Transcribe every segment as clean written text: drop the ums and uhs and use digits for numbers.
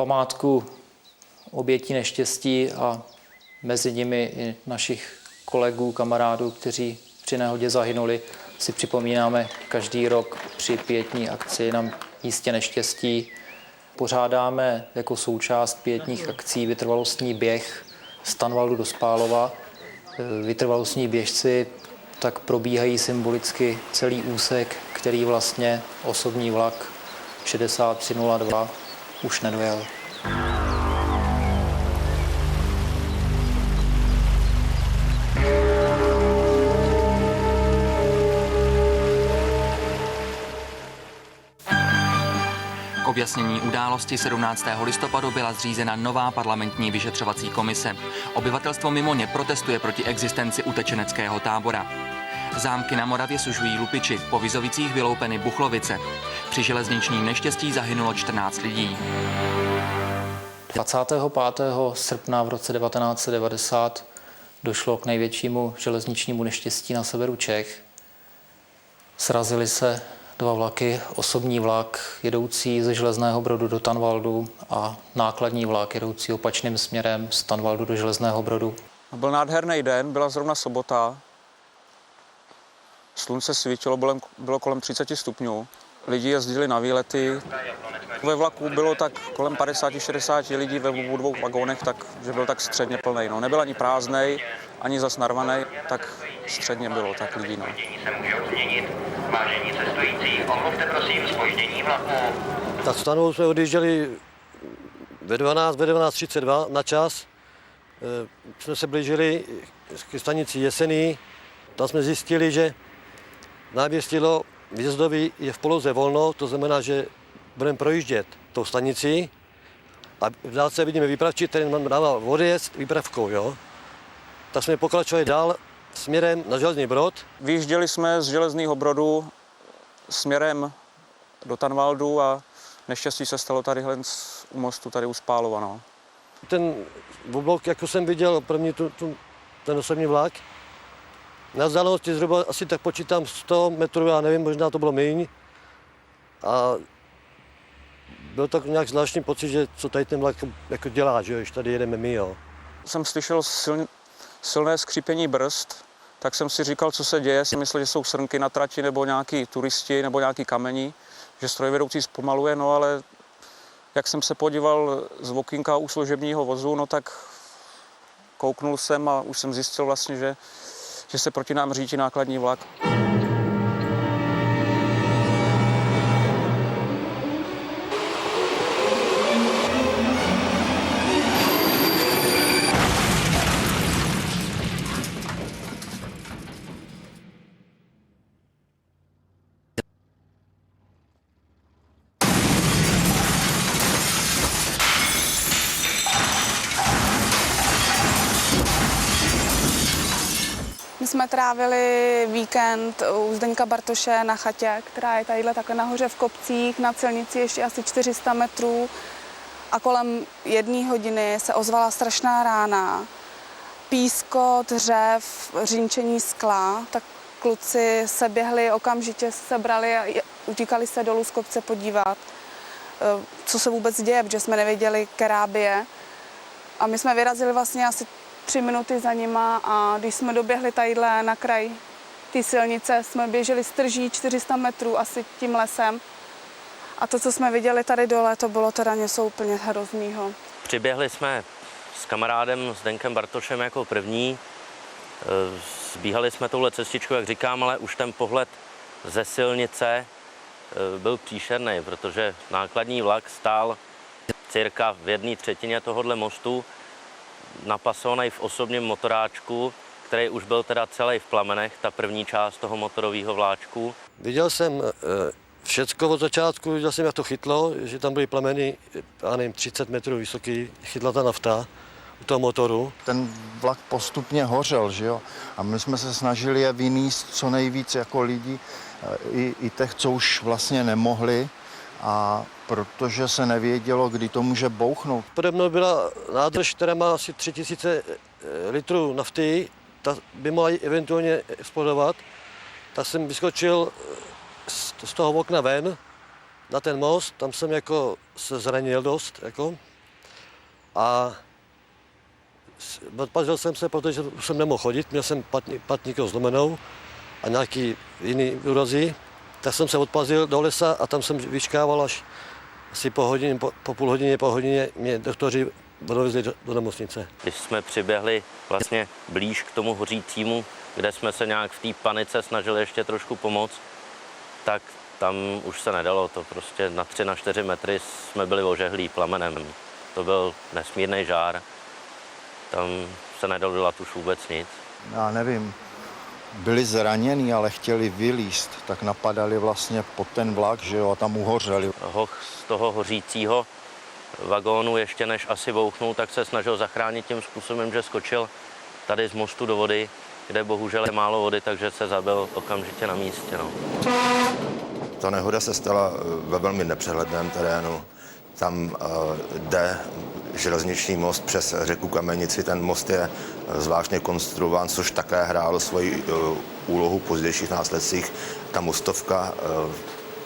památku obětí neštěstí a mezi nimi i našich kolegů, kamarádů, kteří při nehodě zahynuli, si připomínáme každý rok při pietní akci na místě neštěstí. Pořádáme jako součást pietních akcí vytrvalostní běh z Tanvaldu do Spálova. Vytrvalostní běžci tak probíhají symbolicky celý úsek, který vlastně osobní vlak 6302 už nedojel. K objasnění události 17. listopadu byla zřízena nová parlamentní vyšetřovací komise. Obyvatelstvo mimo ně protestuje proti existenci utečeneckého tábora. Zámky na Moravě sužují lupiči, po Vizovicích vyloupeny Buchlovice. Při železničním neštěstí zahynulo 14 lidí. 25. srpna v roce 1990 došlo k největšímu železničnímu neštěstí na severu Čech. Srazily se dva vlaky, osobní vlak jedoucí ze Železného Brodu do Tanvaldu a nákladní vlak jedoucí opačným směrem z Tanvaldu do Železného Brodu. Byl nádherný den, byla zrovna sobota. Slunce svítilo, bylo kolem 30 stupňů. Lidi jezdili na výlety. Ve vlaku bylo tak kolem 50-60 lidí ve obou dvou vagónech, takže byl tak středně plný. No. Nebyl ani prázdnej, ani zas narvaný, tak středně bylo tak lidí. No. Vážení cestující, omluvte prosím zpoždění vlaku. Tak stanou jsme odjížděli ve 12:32 na čas. Jsme se blížili k stanici Jesený. Tam jsme zjistili, že náměstí Výjezdový je v poloze volno, to znamená, že budeme projíždět tou stanicí a v dálce vidíme výpravčí, který nám dává odjezd výpravkou. Jo? Tak jsme pokračovali dál směrem na Železný Brod. Vyjížděli jsme z Železného Brodu směrem do Tanvaldu a neštěstí se stalo tady u mostu, tady u Spálova. No. Ten oblok, jako jsem viděl, první ten osobní vlak, na vzdálenosti zhruba asi tak počítám 100 metrů, já nevím, možná to bylo míň. A byl tak nějak zvláštní pocit, že co tady ten vlak jako dělá, že jo, když tady jedeme my, jo. Jsem slyšel silné skřípění brzd, tak jsem si říkal, co se děje. Jsem myslel, že jsou srnky na trati nebo nějaký turisti nebo nějaký kamení, že strojvedoucí zpomaluje, no ale jak jsem se podíval z okýnka u služebního vozu, no tak kouknul jsem a už jsem zjistil vlastně, že se proti nám řítí nákladní vlak. My jsme trávili víkend u Zdeňka Bartoše na chatě, která je tadyhle takhle nahoře v kopcích, na silnici ještě asi 400 metrů. A kolem 1 hodiny se ozvala strašná rána. Pískot, dřev, řinčení skla. Tak kluci se běhli, okamžitě sebrali a utíkali se dolů z kopce podívat, co se vůbec děje, protože jsme nevěděli, která bije. A my jsme vyrazili vlastně asi 3 minuty za nima a když jsme doběhli tadyhle na kraj té silnice, jsme běželi strží 400 metrů asi tím lesem. A to, co jsme viděli tady dole, to bylo teda něco úplně hroznýho. Přiběhli jsme s kamarádem Zdenkem Bartošem jako první. Zbíhali jsme touhle cestičkou, jak říkám, ale už ten pohled ze silnice byl příšerný, protože nákladní vlak stál cirka v 1/3 tohohle mostu, napasovaný v osobním motoráčku, který už byl teda celý v plamenech, ta první část toho motorového vláčku. Viděl jsem všecko od začátku, viděl jsem, jak to chytlo, že tam byly plameny, já nevím, 30 metrů vysoký, chytla ta nafta u toho motoru. Ten vlak postupně hořel, že jo, a my jsme se snažili je vyníst co nejvíc jako lidi, i těch, co už vlastně nemohli, a protože se nevědělo, kdy to může bouchnout. Pode mnou byla nádrž, která má asi 3000 litrů nafty, ta by mohla eventuálně explodovat. Tak jsem vyskočil z toho okna ven na ten most, tam jsem jako se zranil dost, jako. a odpazil jsem se, protože jsem nemohl chodit, měl jsem patníkou zlomenou a nějaký jiný úrazy, tak jsem se odpazil do lesa a tam jsem vyčkával až asi po půl hodině mě doktoři dovezli do nemocnice. Když jsme přiběhli vlastně blíž k tomu hořícímu, kde jsme se nějak v té panice snažili ještě trošku pomoct, tak tam už se nedalo. To prostě na 3 na 4 metry jsme byli ožehlí plamenem. To byl nesmírný žár. Tam se nedalo dělat už vůbec nic. Já nevím, byli zranění, ale chtěli vylízt, tak napadali vlastně pod ten vlak, že jo, a tam uhořeli. Hoch z toho hořícího vagónu ještě než asi bouchnul, tak se snažil zachránit tím způsobem, že skočil tady z mostu do vody, kde bohužel je málo vody, takže se zabil okamžitě na místě. No. Ta nehoda se stala ve velmi nepřehledném terénu. Tam jde železniční most přes řeku Kamenici. Ten most je zvláštně konstruován, což také hrálo svoji úlohu v pozdějších následcích. Ta mostovka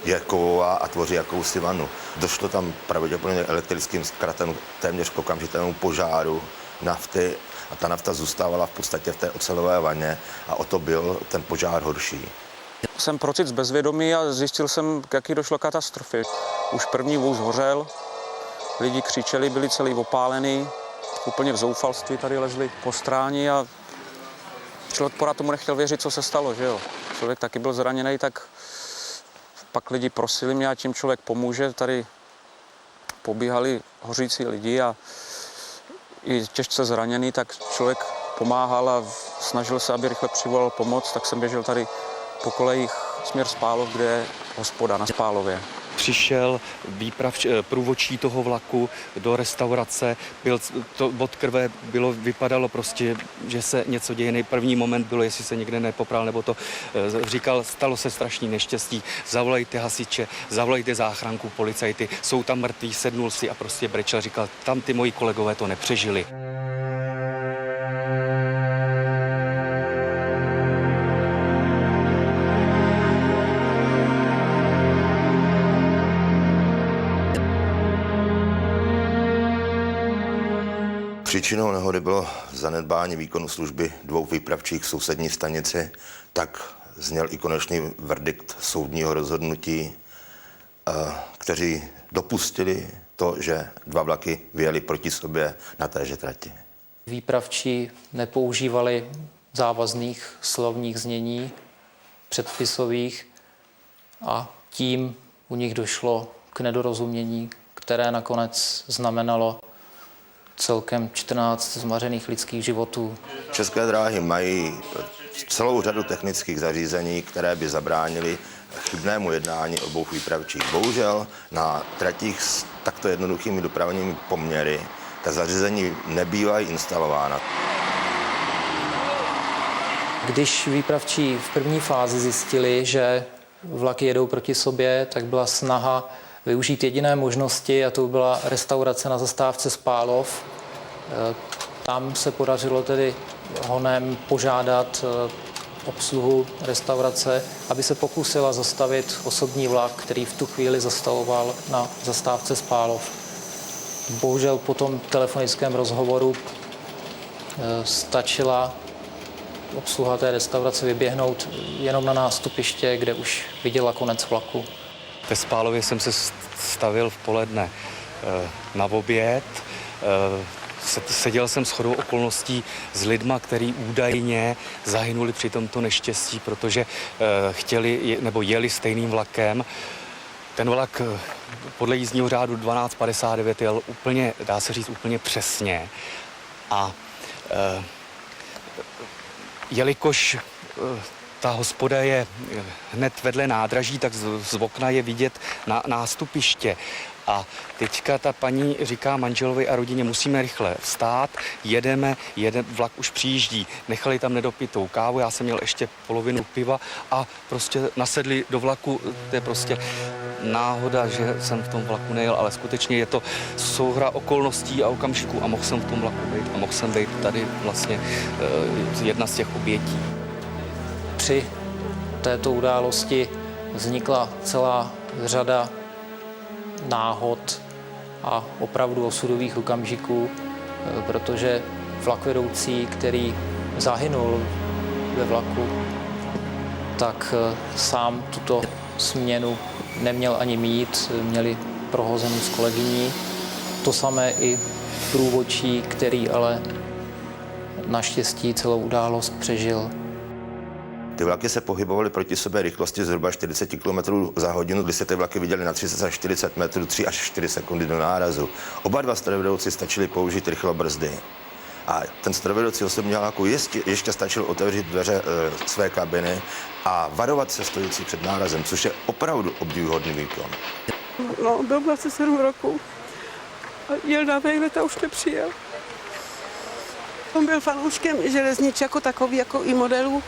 je kovová a tvoří jakousi vanu. Došlo tam pravděpodobně elektrickým zkratem téměř k okamžitému požáru nafty a ta nafta zůstávala v podstatě v té ocelové vaně a o to byl ten požár horší. Jsem procit z bezvědomí a zjistil jsem, k jaký došlo katastrofě. Už první vůz hořel, lidi křičeli, byli celý opálený, úplně v zoufalství tady lezli po stráni a člověk pořád tomu nechtěl věřit, co se stalo, že jo. Člověk taky byl zraněný, tak pak lidi prosili mě, ať jim člověk pomůže. Tady pobíhali hořící lidi a i těžce zraněný, tak člověk pomáhal a snažil se, aby rychle přivolal pomoc, tak jsem běžel tady po kolejích směr Spálov, kde je hospoda na Spálově. Přišel průvodčí toho vlaku do restaurace, byl to od krve, vypadalo prostě, že se něco děje. První moment bylo, jestli se někde nepopral, nebo to říkal, stalo se strašný neštěstí, zavolejte hasiče, zavolejte záchranku, policajty, jsou tam mrtví, sednul si a prostě brečel, říkal, tam ty moji kolegové to nepřežili. Příčinou nehody bylo zanedbání výkonu služby 2 výpravčích v sousední stanici, tak zněl i konečný verdikt soudního rozhodnutí, kteří dopustili to, že 2 vlaky vyjeli proti sobě na téže trati. Výpravčí nepoužívali závazných slovních znění předpisových a tím u nich došlo k nedorozumění, které nakonec znamenalo celkem 14 zmařených lidských životů. České dráhy mají celou řadu technických zařízení, které by zabránily chybnému jednání obou výpravčích. Bohužel na tratích s takto jednoduchými dopravními poměry ta zařízení nebývají instalována. Když výpravčí v první fázi zjistili, že vlaky jedou proti sobě, tak byla snaha využít jediné možnosti a to byla restaurace na zastávce Spálov. Tam se podařilo tedy honem požádat obsluhu restaurace, aby se pokusila zastavit osobní vlak, který v tu chvíli zastavoval na zastávce Spálov. Bohužel po tom telefonickém rozhovoru stačila obsluha té restaurace vyběhnout jenom na nástupiště, kde už viděla konec vlaku. Ve Spálově jsem se stavil v poledne na oběd. Seděl jsem shodou okolností s lidma, kteří údajně zahynuli při tomto neštěstí, protože chtěli nebo jeli stejným vlakem. Ten vlak podle jízdního řádu 1259 jel úplně, dá se říct, úplně přesně. A jelikož ta hospoda je hned vedle nádraží, tak z okna je vidět na nástupiště. A teďka ta paní říká manželovi a rodině, musíme rychle vstát, jedeme, vlak už přijíždí. Nechali tam nedopitou kávu, já jsem měl ještě polovinu piva a prostě nasedli do vlaku. To je prostě náhoda, že jsem v tom vlaku nejel, ale skutečně je to souhra okolností a okamžiků a mohl jsem v tom vlaku být a mohl jsem být tady vlastně jedna z těch obětí. Při této události vznikla celá řada náhod, a opravdu osudových okamžiků, protože vlakvedoucí, který zahynul ve vlaku, tak sám tuto směnu neměl ani mít, měli prohozenu s kolegyní. To samé i průvodčí, který ale naštěstí celou událost přežil. Ty vlaky se pohybovaly proti sobě rychlosti zhruba 40 km za hodinu, kdy se ty vlaky viděly na 30 až 40 metrů, 3 až 4 sekundy do nárazu. Oba dva strojvedoucí stačili použít rychlobrzdy. A ten strojvedoucí osobňáku ještě stačil otevřít dveře své kabiny a varovat se stojící před nárazem, což je opravdu obdivuhodný výkon. No, byl 27 roků. Jel na výlet a už nepřijel. On byl fanouškem železnic jako takový, jako i modelů,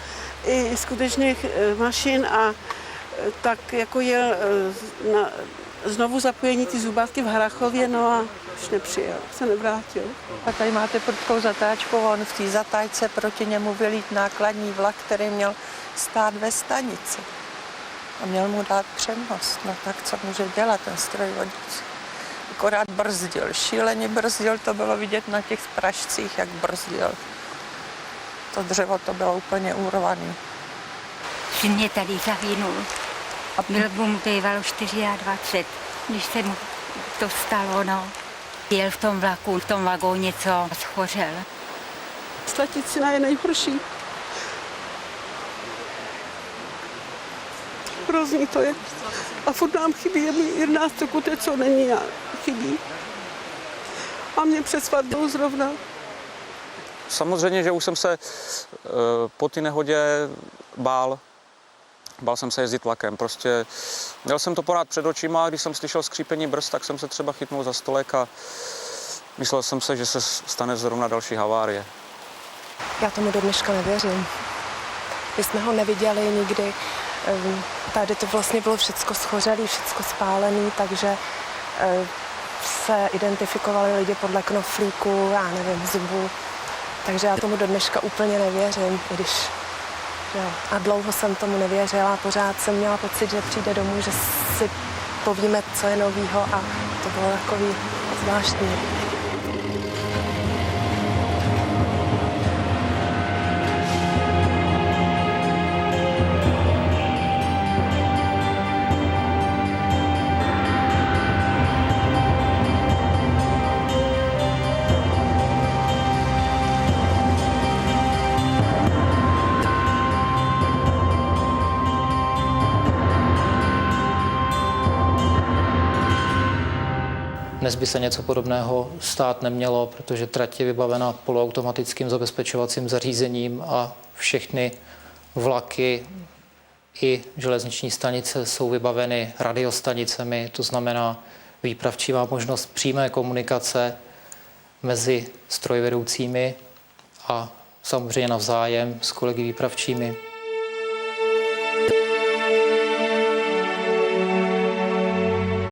i skutečných mašin a tak jako jel na znovu zapojení ty zubátky v Harrachově, no a už nepřijel, se nevrátil. A tady máte prudkou zatáčku, on v té zatáčce proti němu vylít nákladní vlak, který měl stát ve stanici. A měl mu dát přednost. No tak co může dělat ten strojvodič? Akorát brzdil, šíleně brzdil, to bylo vidět na těch pražcích, jak brzdil. To dřevo to bylo úplně urvané. Syn mě tady zahynul. Byl mu bývalo 24, když se mu to stalo, no. Jel v tom vlaku, v tom vagóně, co schořel. Slaticina je nejhorší. Hrozný to je. A furt nám chybí 11 kutec, co není a chybí. A mě před svatbou zrovna. Samozřejmě, že už jsem se po té nehodě bál. Bál jsem se jezdit vlakem. Prostě měl jsem to pořád před očima a když jsem slyšel skřípení brzd, tak jsem se třeba chytnul za stolek a myslel jsem se, že se stane zrovna další havárie. Já tomu do dneška nevěřím. My jsme ho neviděli nikdy. Tady to vlastně bylo všecko schořelé, všecko spálené, takže se identifikovali lidi podle knoflíku, já nevím, zubů. Takže já tomu do dneška úplně nevěřím, i když a dlouho jsem tomu nevěřila, pořád jsem měla pocit, že přijde domů, že si povíme, co je novýho a to bylo takový zvláštní. Dnes by se něco podobného stát nemělo, protože trať je vybavena poloautomatickým zabezpečovacím zařízením a všechny vlaky i železniční stanice jsou vybaveny radiostanicemi, to znamená výpravčí má možnost přímé komunikace mezi strojvedoucími a samozřejmě navzájem s kolegy výpravčími.